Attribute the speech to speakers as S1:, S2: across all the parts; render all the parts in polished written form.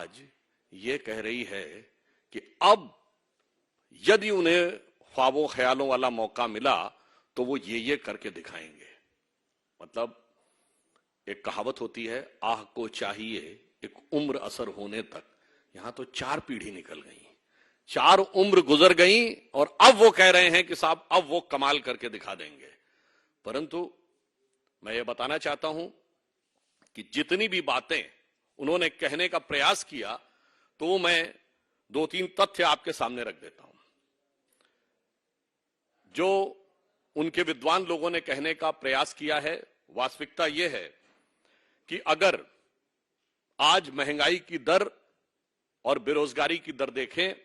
S1: आज ये कह रही है कि अब यदि उन्हें ख्वाबों ख्यालों वाला मौका मिला तो वो ये करके दिखाएंगे। मतलब एक कहावत होती है, आह को चाहिए एक उम्र असर होने तक। यहां तो 4 पीढ़ी निकल गई, 4 उम्र गुजर गई और अब वो कह रहे हैं कि साहब अब वो कमाल करके दिखा देंगे। परंतु मैं ये बताना चाहता हूं कि जितनी भी बातें उन्होंने कहने का प्रयास किया तो वो मैं 2-3 तथ्य आपके सामने रख देता हूं। जो उनके विद्वान लोगों ने कहने का प्रयास किया है, वास्तविकता यह है कि अगर आज महंगाई की दर और बेरोजगारी की दर देखें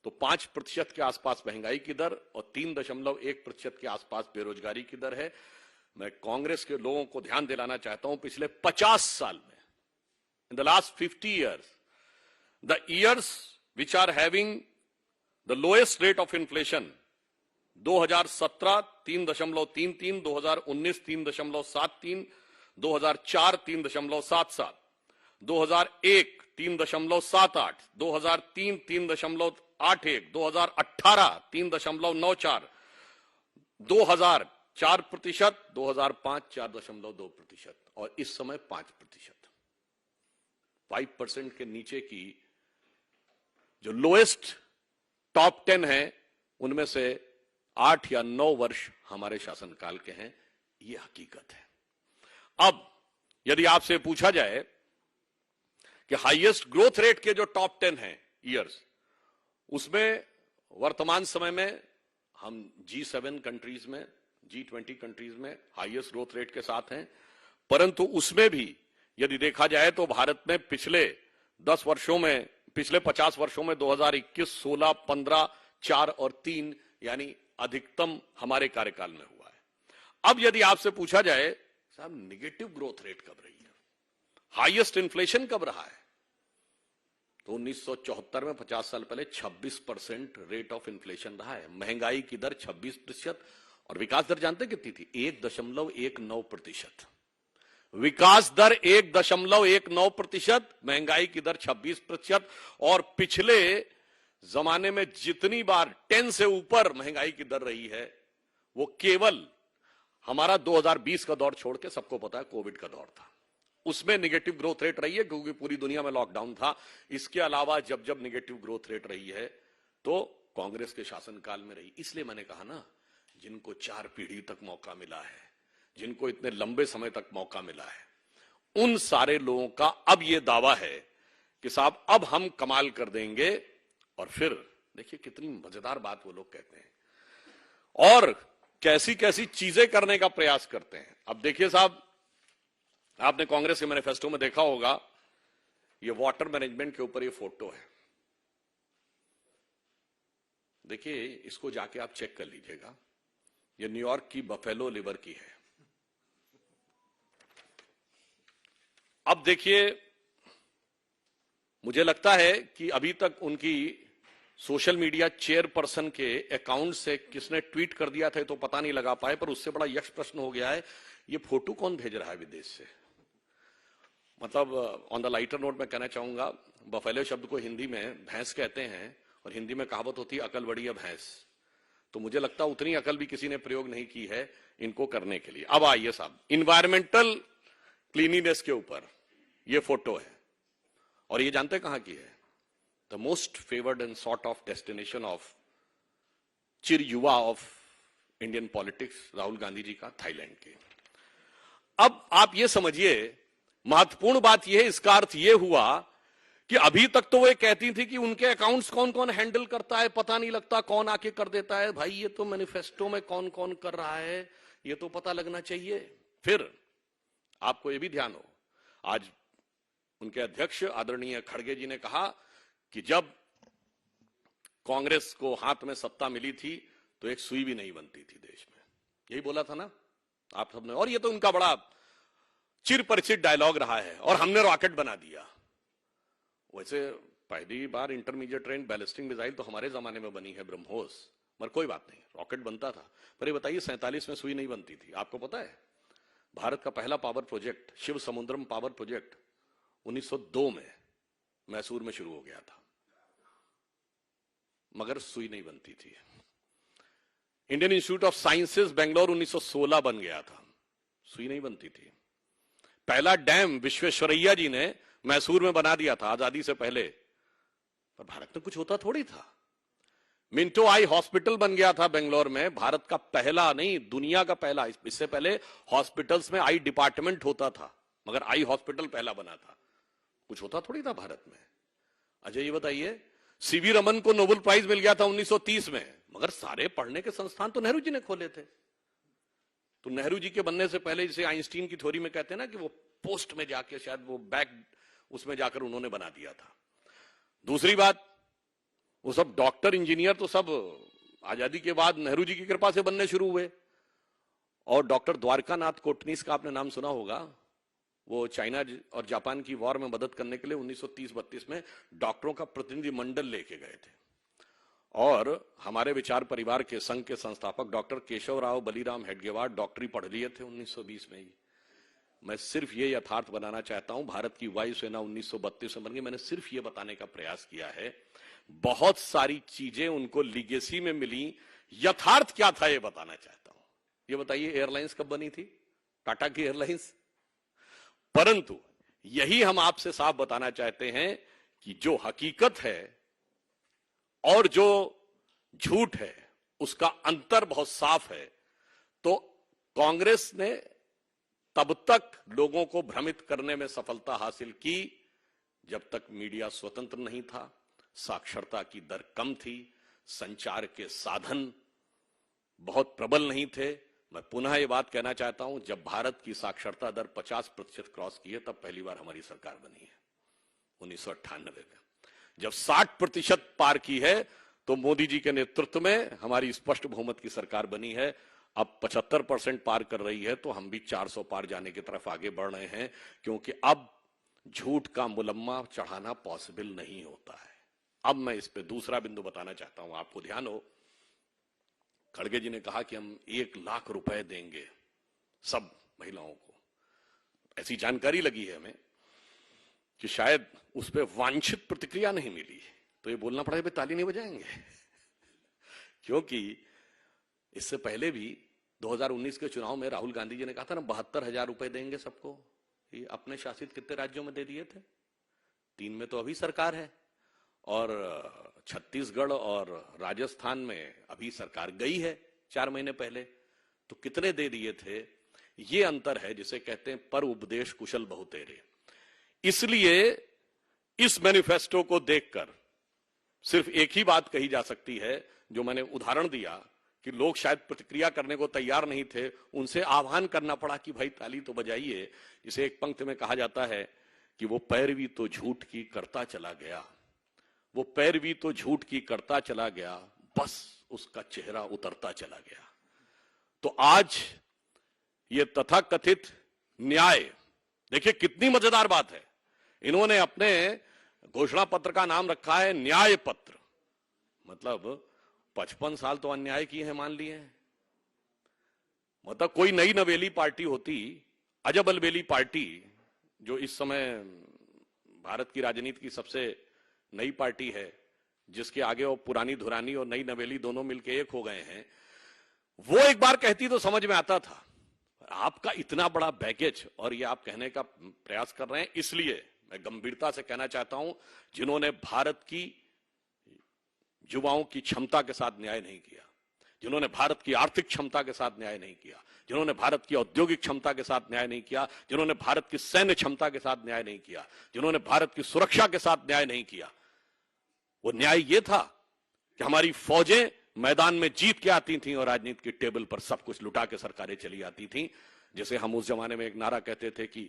S1: तो 5% के आसपास महंगाई की दर और 3.1% के आसपास बेरोजगारी की दर है। मैं कांग्रेस के लोगों को ध्यान दिलाना चाहता हूं, पिछले 50 साल में, in the last 50 years, the years which are having the lowest rate of inflation, 2017 3.33, 2019 3.73, 2004 3.77, 2001 3.78, 2003 3.81, 2018 3.94, 2000 4%, 2005 4.2% और इस समय 5%। 5% के नीचे की जो लोएस्ट टॉप 10 है उनमें से 8 या 9 वर्ष हमारे शासनकाल के हैं। यह हकीकत है। अब यदि आपसे पूछा जाए कि हाईएस्ट ग्रोथ रेट के जो टॉप 10 हैं ईयर्स, उसमें वर्तमान समय में हम G7 कंट्रीज में, G20 कंट्रीज में हाईएस्ट ग्रोथ रेट के साथ हैं। परंतु उसमें भी यदि देखा जाए तो भारत में पिछले 10 वर्षों में, पिछले 50 वर्षों में 2021, 16, 15, 4 और 3 यानी अधिकतम हमारे कार्यकाल में हुआ है। अब यदि आपसे पूछा जाए साहब निगेटिव ग्रोथ रेट कब रही है, हाईएस्ट इन्फ्लेशन कब रहा है, तो 1974 में 50 साल पहले 26% रेट ऑफ इन्फ्लेशन रहा है। महंगाई की दर 26% और विकास दर जानते कितनी थी? 1.19%। विकास दर 1.19%, महंगाई की दर 26%। और पिछले जमाने में जितनी बार 10 से ऊपर महंगाई की दर रही है वो केवल हमारा 2020 का दौर छोड़ के, सबको पता है कोविड का दौर था, उसमें निगेटिव ग्रोथ रेट रही है क्योंकि पूरी दुनिया में लॉकडाउन था। इसके अलावा जब जब निगेटिव ग्रोथ रेट रही है तो कांग्रेस के शासनकाल में रही। इसलिए मैंने कहा ना, जिनको 4 पीढ़ी तक मौका मिला है, जिनको इतने लंबे समय तक मौका मिला है, उन सारे लोगों का अब यह दावा है कि साहब अब हम कमाल कर देंगे। और फिर देखिए कितनी मजेदार बात वो लोग कहते हैं और कैसी कैसी चीजें करने का प्रयास करते हैं। अब देखिए साहब, आपने कांग्रेस के मैनिफेस्टो में देखा होगा, ये वाटर मैनेजमेंट के ऊपर ये फोटो है। देखिए इसको जाके आप चेक कर लीजिएगा, ये न्यूयॉर्क की बफेलो लिवर की है। अब देखिए, मुझे लगता है कि अभी तक उनकी सोशल मीडिया चेयरपर्सन के अकाउंट से किसने ट्वीट कर दिया था तो पता नहीं लगा पाए, पर उससे बड़ा यक्ष प्रश्न हो गया है, ये फोटो कौन भेज रहा है विदेश से। मतलब ऑन द लाइटर नोट मैं कहना चाहूंगा, बफेलो शब्द को हिंदी में भैंस कहते हैं और हिंदी में कहावत होती है अकल बड़ी है भैंस। तो मुझे लगता है उतनी अकल भी किसी ने प्रयोग नहीं की है इनको करने के लिए। अब आइए साहब, इन्वायरमेंटल क्लीनिनेस के ऊपर ये फोटो है और ये जानते कहां की है? The most favoured and sort of destination of चिर युवा of Indian politics, Rahul Gandhi ji का, थाईलैंड के। अब आप ये समझिए, महत्वपूर्ण बात यह है, इसका अर्थ यह हुआ कि अभी तक तो वे कहती थी कि उनके अकाउंट्स कौन कौन हैंडल करता है पता नहीं लगता, कौन आके कर देता है। भाई ये तो मैनिफेस्टो में कौन कौन कर रहा है ये तो पता लगना चाहिए। फिर आपको यह भी ध्यान हो, आज उनके अध्यक्ष आदरणीय खड़गे जी ने कहा कि जब कांग्रेस को हाथ में सत्ता मिली थी तो एक सुई भी नहीं बनती थी देश में। यही बोला था ना आप सबने, और ये तो उनका बड़ा चिर परिचित डायलॉग रहा है, और हमने रॉकेट बना दिया। वैसे पहली बार इंटरमीडिएट रेंज बैलिस्टिक मिसाइल तो हमारे जमाने में बनी है, ब्रह्मोस, मगर कोई बात नहीं, रॉकेट बनता था। पर ये बताइए 47 में सुई नहीं बनती थी। आपको पता है भारत का पहला पावर प्रोजेक्ट शिव समुद्रम पावर प्रोजेक्ट 1902 में मैसूर में शुरू हो गया था, मगर सुई नहीं बनती थी। Indian institute of sciences Bangalore 1916 बन गया था, सुई नहीं बनती थी। पहला डैम विश्वेश्वरैया जी ने मैसूर में बना दिया था आजादी से पहले, पर भारत में कुछ होता थोड़ी था। मिंटो आई हॉस्पिटल बन गया था बेंगलोर में, भारत का पहला नहीं दुनिया का पहला। इससे पहले हॉस्पिटल्स में आई डिपार्टमेंट होता था, मगर आई हॉस्पिटल पहला बना था। कुछ होता थोड़ी था भारत में। अजय ये बताइए, सीवी रमन को नोबेल प्राइज मिल गया था 1930 में, मगर सारे पढ़ने के संस्थान तो नेहरू जी ने खोले थे। तो नेहरू जी के बनने से पहले, जिसे आइंस्टीन की थ्योरी में कहते हैं ना कि वो पोस्ट में जाके शायद वो बैक उसमें जाकर उन्होंने बना दिया था। दूसरी बात, वो सब डॉक्टर इंजीनियर तो सब आजादी के बाद नेहरू जी की कृपा से बनने शुरू हुए। और डॉक्टर द्वारकानाथ कोटनीस का आपने नाम सुना होगा, वो चाइना और जापान की वॉर में मदद करने के लिए 1930-32 में डॉक्टरों का प्रतिनिधि मंडल लेके गए थे। और हमारे विचार परिवार के संघ के संस्थापक डॉक्टर केशव राव बलीराम हेडगेवार डॉक्टरी पढ़ लिए थे 1920 में ही। मैं सिर्फ ये यथार्थ बनाना चाहता हूं, भारत की वायुसेना 1932 में बन गई। मैंने सिर्फ ये बताने का प्रयास किया है, बहुत सारी चीजें उनको लीगेसी में मिली, यथार्थ क्या था ये बताना चाहता हूं। ये बताइए एयरलाइंस कब बनी थी, टाटा की एयरलाइंस। परंतु यही हम आपसे साफ बताना चाहते हैं कि जो हकीकत है और जो झूठ है उसका अंतर बहुत साफ है। तो कांग्रेस ने तब तक लोगों को भ्रमित करने में सफलता हासिल की जब तक मीडिया स्वतंत्र नहीं था, साक्षरता की दर कम थी, संचार के साधन बहुत प्रबल नहीं थे। मैं पुनः ये बात कहना चाहता हूं, जब भारत की साक्षरता दर 50% क्रॉस की है तब पहली बार हमारी सरकार बनी है 1998 में। जब 60% पार की है तो मोदी जी के नेतृत्व में हमारी स्पष्ट बहुमत की सरकार बनी है। अब 75% पार कर रही है तो हम भी 400 पार जाने की तरफ आगे बढ़ रहे हैं, क्योंकि अब झूठ का मुलम्मा चढ़ाना पॉसिबल नहीं होता है। अब मैं इस पे दूसरा बिंदु बताना चाहता हूं, आपको ध्यान हो, खड़गे जी ने कहा कि हम 1 लाख रुपए देंगे सब महिलाओं को। ऐसी जानकारी लगी है हमें कि शायद उस पर वांछित प्रतिक्रिया नहीं मिली, तो ये बोलना पड़ा भाई ताली नहीं बजाएंगे क्योंकि इससे पहले भी 2019 के चुनाव में राहुल गांधी जी ने कहा था ना 72,000 रुपए देंगे सबको। ये अपने शासित कितने राज्यों में दे दिए थे? 3 में तो अभी सरकार है, और छत्तीसगढ़ और राजस्थान में अभी सरकार गई है 4 महीने पहले। तो कितने दे दिए थे? ये अंतर है जिसे कहते हैं पर उपदेश कुशल बहुतेरे। इसलिए इस मैनिफेस्टो को देखकर सिर्फ एक ही बात कही जा सकती है, जो मैंने उदाहरण दिया कि लोग शायद प्रतिक्रिया करने को तैयार नहीं थे, उनसे आह्वान करना पड़ा कि भाई ताली तो बजाइए। जिसे एक पंक्ति में कहा जाता है कि वो पैरवी तो झूठ की करता चला गया, वो पैरवी तो झूठ की करता चला गया, बस उसका चेहरा उतरता चला गया। तो आज ये तथाकथित न्याय, देखिए कितनी मजेदार बात है, इन्होंने अपने घोषणा पत्र का नाम रखा है न्याय पत्र। मतलब 55 साल तो अन्याय किए हैं मान लिए हैं। मतलब कोई नई नवेली पार्टी होती, अजब अलबेली पार्टी, जो इस समय भारत की राजनीति की सबसे नई पार्टी है, जिसके आगे वो पुरानी धुरानी और नई नवेली दोनों मिलके एक हो गए हैं, वो एक बार कहती तो समझ में आता था। आपका इतना बड़ा बैगेज और ये आप कहने का प्रयास कर रहे हैं, इसलिए मैं गंभीरता से कहना चाहता हूं, जिन्होंने भारत की युवाओं की क्षमता के साथ न्याय नहीं किया, जिन्होंने भारत की आर्थिक क्षमता के साथ न्याय नहीं किया, जिन्होंने भारत की औद्योगिक क्षमता के साथ न्याय नहीं किया, जिन्होंने भारत की सैन्य क्षमता के साथ न्याय नहीं किया, जिन्होंने भारत की सुरक्षा के साथ न्याय नहीं किया, वो न्याय ये था कि हमारी फौजें मैदान में जीत के आती थीं और राजनीति की टेबल पर सब कुछ लुटा के सरकारें चली आती थीं। जैसे हम उस जमाने में एक नारा कहते थे कि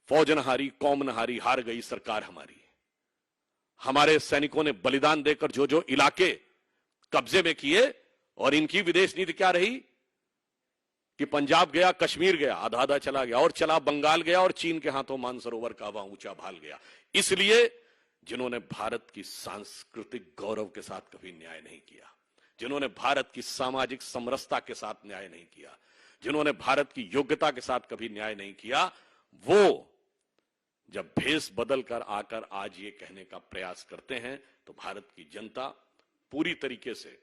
S1: फौज न हारी, कौम न हारी, हार गई सरकार हमारी। हमारे सैनिकों ने बलिदान देकर जो जो इलाके कब्जे में किए, और इनकी विदेश नीति क्या रही कि पंजाब गया, कश्मीर गया, आधा आधा चला गया, और चला बंगाल गया, और चीन के हाथों मानसरोवर का वहां ऊंचा भाल गया। इसलिए जिन्होंने भारत की सांस्कृतिक गौरव के साथ कभी न्याय नहीं किया, जिन्होंने भारत की सामाजिक समरसता के साथ न्याय नहीं किया, जिन्होंने भारत की योग्यता के साथ कभी न्याय नहीं किया, वो जब भेष बदल कर आकर आज ये कहने का प्रयास करते हैं तो भारत की जनता पूरी तरीके से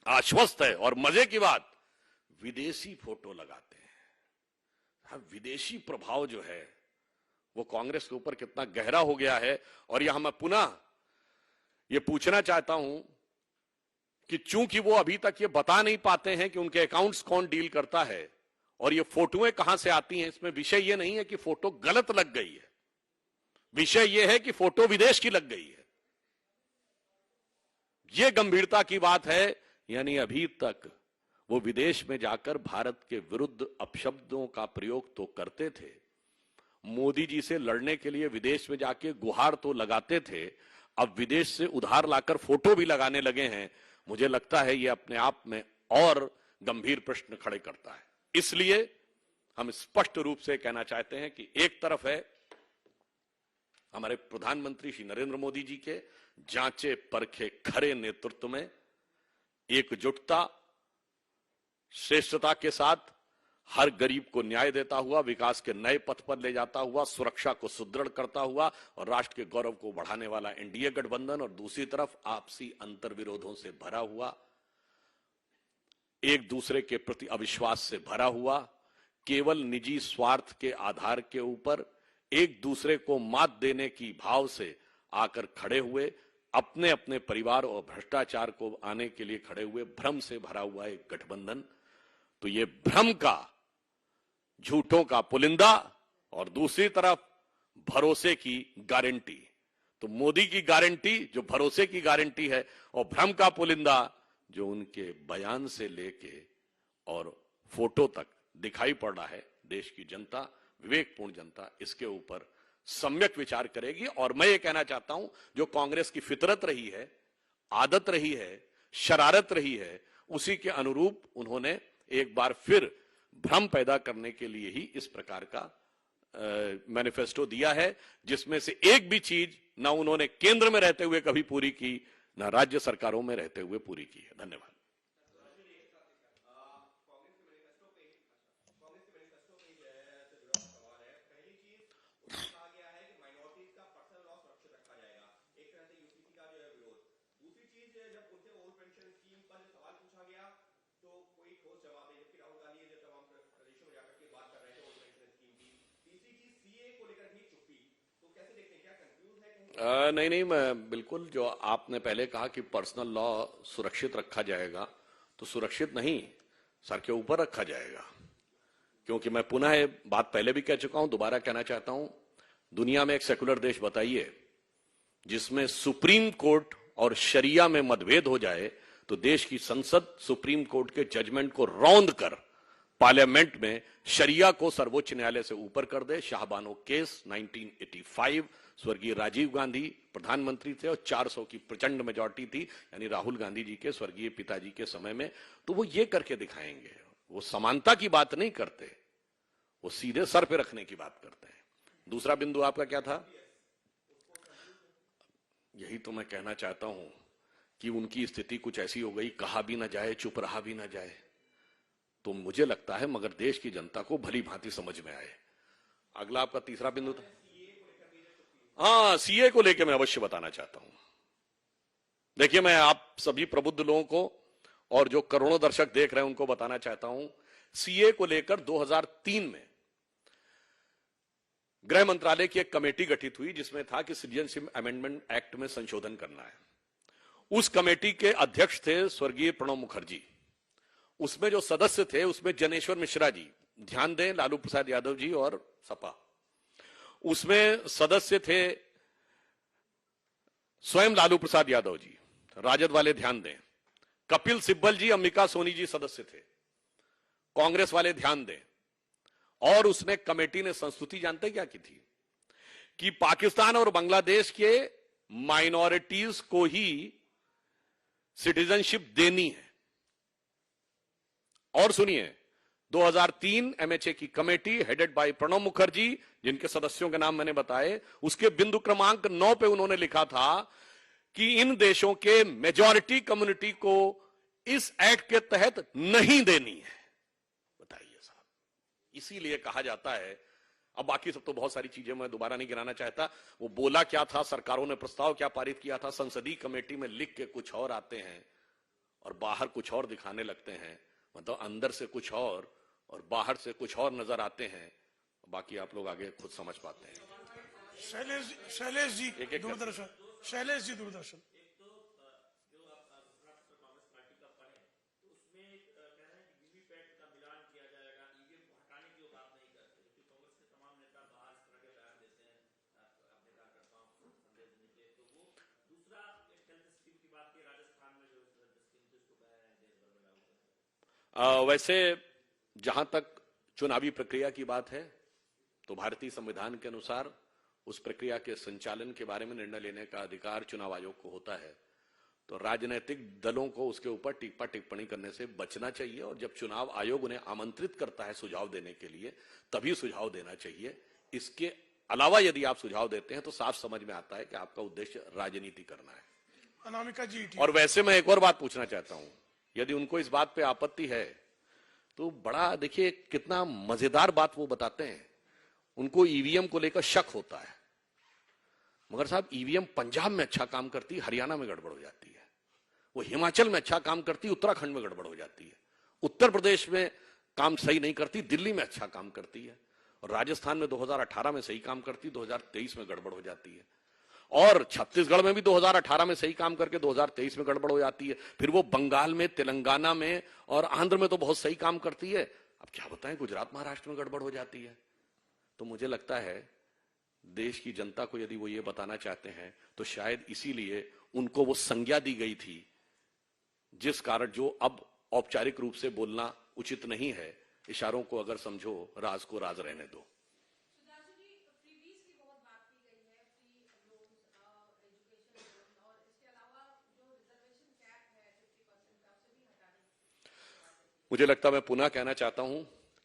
S1: आश्वस्त है। और मजे की बात, विदेशी फोटो लगाते हैं। हाँ, विदेशी प्रभाव जो है वो कांग्रेस के ऊपर कितना गहरा हो गया है। और यहां मैं पुनः ये पूछना चाहता हूं कि चूंकि वो अभी तक ये बता नहीं पाते हैं कि उनके अकाउंट्स कौन डील करता है और ये फोटोएं कहां से आती हैं, इसमें विषय ये नहीं है कि फोटो गलत लग गई है, विषय यह है कि फोटो विदेश की लग गई है। यह गंभीरता की बात है। यानी अभी तक वो विदेश में जाकर भारत के विरुद्ध अपशब्दों का प्रयोग तो करते थे, मोदी जी से लड़ने के लिए विदेश में जाके गुहार तो लगाते थे, अब विदेश से उधार लाकर फोटो भी लगाने लगे हैं। मुझे लगता है ये अपने आप में और गंभीर प्रश्न खड़े करता है। इसलिए हम स्पष्ट रूप से कहना चाहते हैं कि एक तरफ है हमारे प्रधानमंत्री श्री नरेंद्र मोदी जी के जांचे परखे खरे नेतृत्व में एकजुटता, श्रेष्ठता के साथ हर गरीब को न्याय देता हुआ, विकास के नए पथ पर ले जाता हुआ, सुरक्षा को सुदृढ़ करता हुआ और राष्ट्र के गौरव को बढ़ाने वाला एनडीए गठबंधन, और दूसरी तरफ आपसी अंतर्विरोधों से भरा हुआ, एक दूसरे के प्रति अविश्वास से भरा हुआ, केवल निजी स्वार्थ के आधार के ऊपर एक दूसरे को मात देने की भाव से आकर खड़े हुए, अपने अपने परिवार और भ्रष्टाचार को आने के लिए खड़े हुए भ्रम से भरा हुआ एक गठबंधन। तो ये भ्रम का, झूठों का पुलिंदा और दूसरी तरफ भरोसे की गारंटी। तो मोदी की गारंटी जो भरोसे की गारंटी है और भ्रम का पुलिंदा जो उनके बयान से लेके और फोटो तक दिखाई पड़ रहा है। देश की जनता, विवेकपूर्ण जनता इसके ऊपर सम्यक विचार करेगी। और मैं ये कहना चाहता हूं, जो कांग्रेस की फितरत रही है, आदत रही है, शरारत रही है, उसी के अनुरूप उन्होंने एक बार फिर भ्रम पैदा करने के लिए ही इस प्रकार का मैनिफेस्टो दिया है, जिसमें से एक भी चीज ना उन्होंने केंद्र में रहते हुए कभी पूरी की, ना राज्य सरकारों में रहते हुए पूरी की है। धन्यवाद। नहीं, मैं बिल्कुल, जो आपने पहले कहा कि पर्सनल लॉ सुरक्षित रखा जाएगा, तो सुरक्षित नहीं, सर के ऊपर रखा जाएगा। क्योंकि मैं पुनः ये बात पहले भी कह चुका हूं, दोबारा कहना चाहता हूं, दुनिया में एक सेकुलर देश बताइए जिसमें सुप्रीम कोर्ट और शरिया में मतभेद हो जाए तो देश की संसद सुप्रीम कोर्ट के जजमेंट को रौंद कर पार्लियामेंट में शरिया को सर्वोच्च न्यायालय से ऊपर कर दे। शाहबानो केस 1985, स्वर्गीय राजीव गांधी प्रधानमंत्री थे और 400 की प्रचंड मेजॉरिटी थी, यानी राहुल गांधी जी के स्वर्गीय पिताजी के समय में। तो वो ये करके दिखाएंगे, वो समानता की बात नहीं करते, वो सीधे सर पे रखने की बात करते हैं। दूसरा बिंदु आपका क्या था? यही तो मैं कहना चाहता हूं कि उनकी स्थिति कुछ ऐसी हो गई, कहा भी ना जाए, चुप रहा भी ना जाए। तो मुझे लगता है मगर देश की जनता को भली भांति समझ में आए। अगला आपका तीसरा बिंदु था, हाँ, सीए को लेकर मैं अवश्य बताना चाहता हूं। देखिए, मैं आप सभी प्रबुद्ध लोगों को और जो करोड़ों दर्शक देख रहे हैं उनको बताना चाहता हूं, सीए को लेकर 2003 में गृह मंत्रालय की एक कमेटी गठित हुई जिसमें था कि सिटीजनशिप अमेंडमेंट एक्ट में संशोधन करना है। उस कमेटी के अध्यक्ष थे स्वर्गीय प्रणब मुखर्जी। उसमें जो सदस्य थे उसमें जनेश्वर मिश्रा जी, ध्यान दें, लालू प्रसाद यादव जी और सपा। उसमें सदस्य थे स्वयं लालू प्रसाद यादव जी, राजद वाले ध्यान दें, कपिल सिब्बल जी, अंबिका सोनी जी सदस्य थे, कांग्रेस वाले ध्यान दें। और उसने कमेटी ने संस्तुति जानते क्या की थी कि पाकिस्तान और बांग्लादेश के माइनॉरिटीज को ही सिटीजनशिप देनी है। और सुनिए, 2003 एमएचए की committee headed by Pranab Mukherjee, जिनके सदस्यों के नाम मैंने बताए, उसके बिंदु क्रमांक 9 पे उन्होंने लिखा था कि इन देशों के मेजॉरिटी कम्युनिटी को इस एक्ट के तहत नहीं देनी है। बताइए साहब, इसीलिए कहा जाता है अब बाकी सब तो बहुत सारी चीजें मैं दोबारा नहीं गिनाना चाहता। वो बोला क्या था, सरकारों ने प्रस्ताव क्या पारित किया था, संसदीय कमेटी में लिख के कुछ और आते हैं और बाहर कुछ और दिखाने लगते हैं। मतलब अंदर से कुछ और बाहर से कुछ और नजर आते हैं। बाकी आप लोग आगे खुद समझ पाते हैं।
S2: शैलेश जी दूरदर्शन, शैलेश जी दूरदर्शन।
S1: वैसे जहां तक चुनावी प्रक्रिया की बात है तो भारतीय संविधान के अनुसार उस प्रक्रिया के संचालन के बारे में निर्णय लेने का अधिकार चुनाव आयोग को होता है। तो राजनीतिक दलों को उसके ऊपर टिप्पा टिप्पणी करने से बचना चाहिए और जब चुनाव आयोग उन्हें आमंत्रित करता है सुझाव देने के लिए तभी सुझाव देना चाहिए। इसके अलावा यदि आप सुझाव देते हैं तो साफ समझ में आता है कि आपका उद्देश्य राजनीति करना है।
S2: अनामिका जी।
S1: और वैसे मैं एक और बात पूछना चाहता हूं, यदि उनको इस बात पे आपत्ति है तो बड़ा देखिए कितना मजेदार बात वो बताते हैं। उनको ईवीएम को लेकर शक होता है, मगर साहब ईवीएम पंजाब में अच्छा काम करती है, हरियाणा में गड़बड़ हो जाती है। वो हिमाचल में अच्छा काम करती है, उत्तराखंड में गड़बड़ हो जाती है। उत्तर प्रदेश में काम सही नहीं करती, दिल्ली में अच्छा काम करती है। और राजस्थान में 2018 में सही काम करती, 2023 में गड़बड़ हो जाती है। और छत्तीसगढ़ में भी 2018 में सही काम करके 2023 में गड़बड़ हो जाती है। फिर वो बंगाल में, तेलंगाना में और आंध्र में तो बहुत सही काम करती है। अब क्या बताएं, गुजरात महाराष्ट्र में गड़बड़ हो जाती है। तो मुझे लगता है देश की जनता को यदि वो ये बताना चाहते हैं तो शायद इसीलिए उनको वो संज्ञा दी गई थी, जिस कारण जो अब औपचारिक रूप से बोलना उचित नहीं है। इशारों को अगर समझो, राज को राज रहने दो। मुझे लगता, मैं पुनः कहना चाहता हूं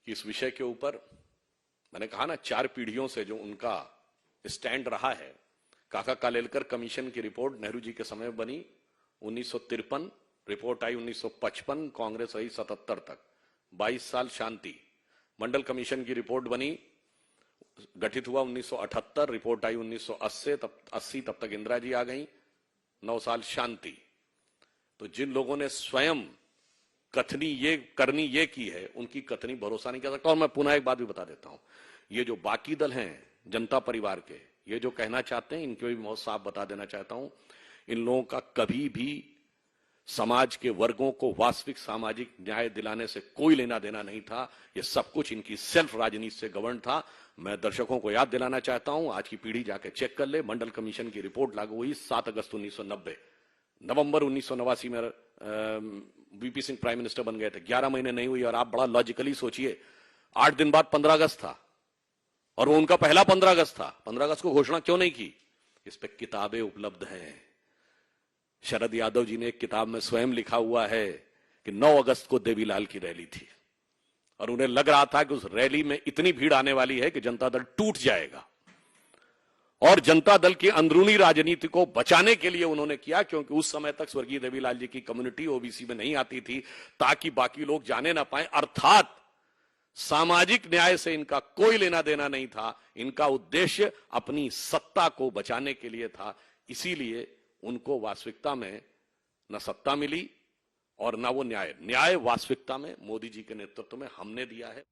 S1: कि इस विषय के ऊपर मैंने कहा ना, 4 पीढ़ियों से जो उनका स्टैंड रहा है। काका कालेलकर कमीशन की रिपोर्ट नेहरू जी के समय में बनी 1953, रिपोर्ट आई 1955, कांग्रेस रही 77 तक, 22 साल शांति। मंडल कमीशन की रिपोर्ट बनी, गठित हुआ 1978, रिपोर्ट आई 1980, तब तक इंदिरा जी आ गई, 9 साल शांति। तो जिन लोगों ने स्वयं करनी ये की है, उनकी कथनी भरोसा नहीं कर सकता। और मैं पुनः एक बात भी बता देता हूं, ये जो बाकी दल हैं जनता परिवार के, ये जो कहना चाहते हैं, इनको भी बहुत साफ बता देना चाहता हूं, इन लोगों का कभी भी समाज के वर्गों को वास्तविक सामाजिक न्याय दिलाने से कोई लेना देना नहीं था। ये सब कुछ इनकी सेल्फ राजनीति से गवर्न था। मैं दर्शकों को याद दिलाना चाहता हूं, आज की पीढ़ी जाके चेक कर ले, मंडल कमीशन की रिपोर्ट लागू हुई 7 अगस्त 1990। नवंबर 1989 में वीपी सिंह प्राइम मिनिस्टर बन गए थे, 11 महीने नहीं हुई। और आप बड़ा लॉजिकली सोचिए, 8 दिन बाद 15 अगस्त था और वो उनका पहला 15 अगस्त था। 15 अगस्त को घोषणा क्यों नहीं की? इस पे किताबें उपलब्ध हैं। शरद यादव जी ने एक किताब में स्वयं लिखा हुआ है कि 9 अगस्त को देवीलाल की रैली थी और उन्हें लग रहा था कि उस रैली में इतनी भीड़ आने वाली है कि जनता दल टूट जाएगा। और जनता दल की अंदरूनी राजनीति को बचाने के लिए उन्होंने किया, क्योंकि उस समय तक स्वर्गीय देवीलाल जी की कम्युनिटी ओबीसी में नहीं आती थी, ताकि बाकी लोग जाने ना पाए। अर्थात सामाजिक न्याय से इनका कोई लेना देना नहीं था, इनका उद्देश्य अपनी सत्ता को बचाने के लिए था। इसीलिए उनको वास्तविकता में न सत्ता मिली और न वो न्याय वास्तविकता में मोदी जी के नेतृत्व में हमने दिया है।